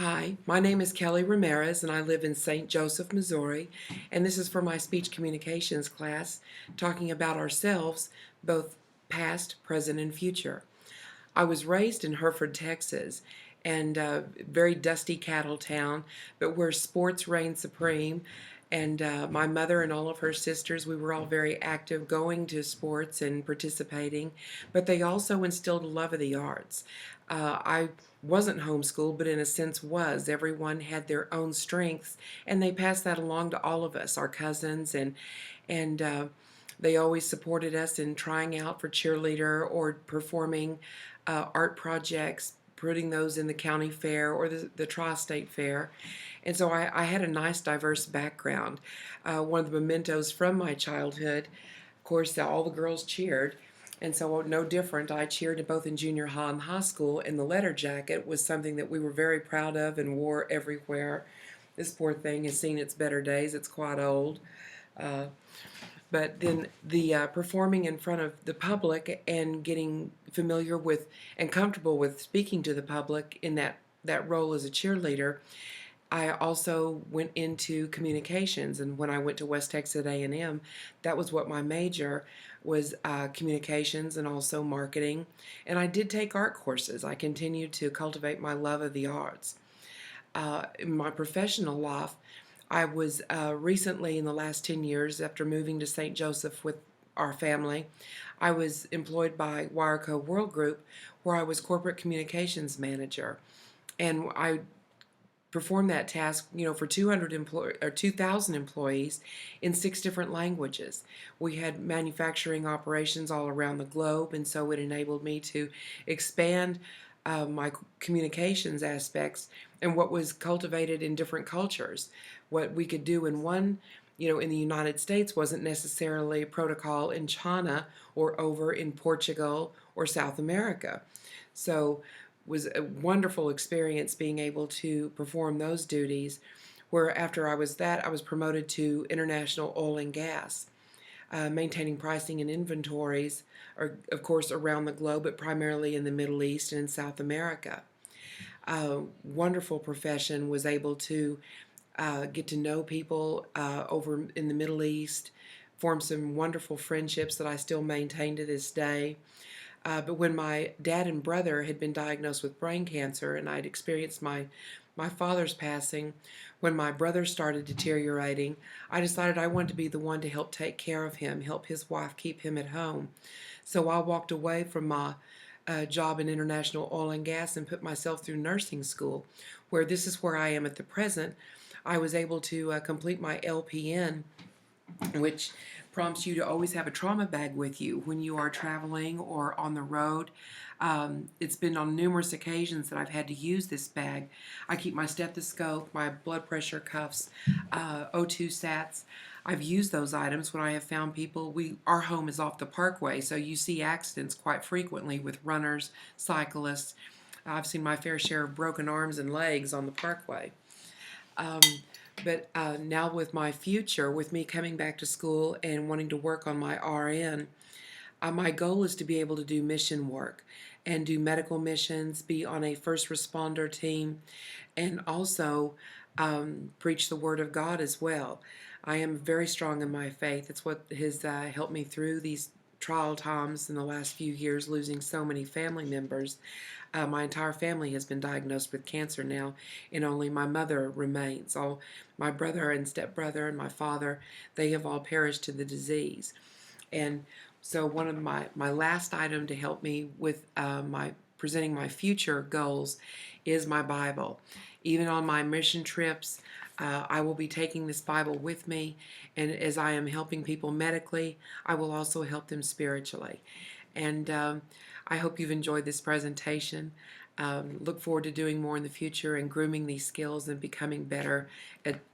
Hi, my name is Kelly Ramirez and I live in St. Joseph, Missouri, and this is for my speech communications class talking about ourselves, both past, present, and future. I was raised in Hereford, Texas, and very dusty cattle town, but where sports reigned supreme. And my mother and all of her sisters, we were all very active going to sports and participating, but they also instilled a love of the arts. I wasn't homeschooled, but in a sense was. Everyone had their own strengths, and they passed that along to all of us, our cousins, and they always supported us in trying out for cheerleader or performing art projects, putting those in the county fair or the tri-state fair. And so I had a nice diverse background. One of the mementos from my childhood, of course, all the girls cheered. And so no different. I cheered both in junior high and high school, and the letter jacket was something that we were very proud of and wore everywhere. This poor thing has seen its better days. It's quite old. Uh, but then the performing in front of the public and getting familiar with and comfortable with speaking to the public in that role as a cheerleader, I also went into communications. And when I went to West Texas A&M, that was what my major was, communications and also marketing. And I did take art courses. I continued to cultivate my love of the arts. In my professional life, I was recently, in the last 10 years, after moving to St. Joseph with our family, I was employed by Wireco World Group, where I was corporate communications manager. And I performed that task, for 2,000 employees in 6 different languages. We had manufacturing operations all around the globe, and so it enabled me to expand my communications aspects and what was cultivated in different cultures. What we could do in one, in the United States wasn't necessarily protocol in China or over in Portugal or South America. So was a wonderful experience being able to perform those duties, where after I was promoted to international oil and gas, maintaining pricing and inventories, of course, around the globe, but primarily in the Middle East and in South America. Wonderful profession, was able to get to know people over in the Middle East, form some wonderful friendships that I still maintain to this day. But when my dad and brother had been diagnosed with brain cancer, and I'd experienced my father's passing, when my brother started deteriorating, I decided I wanted to be the one to help take care of him, help his wife keep him at home. So I walked away from my job in international oil and gas and put myself through nursing school, where this is where I am at the present. I was able to complete my LPN, which prompts you to always have a trauma bag with you when you are traveling or on the road. It's been on numerous occasions that I've had to use this bag. I keep my stethoscope, my blood pressure cuffs, O2 sats. I've used those items when I have found people. Our home is off the parkway, so you see accidents quite frequently with runners, cyclists. I've seen my fair share of broken arms and legs on the parkway. Um, but now with my future, with me coming back to school and wanting to work on my RN, my goal is to be able to do mission work and do medical missions, be on a first responder team, and also preach the Word of God as well. I am very strong in my faith. It's what has helped me through these trial times in the last few years, losing so many family members. My entire family has been diagnosed with cancer now, and only my mother remains. All my brother and stepbrother and my father, they have all perished to the disease. And so one of my last item to help me with my presenting my future goals is my Bible. Even on my mission trips, I will be taking this Bible with me, and as I am helping people medically, I will also help them spiritually. And I hope you've enjoyed this presentation. Look forward to doing more in the future and grooming these skills and becoming better at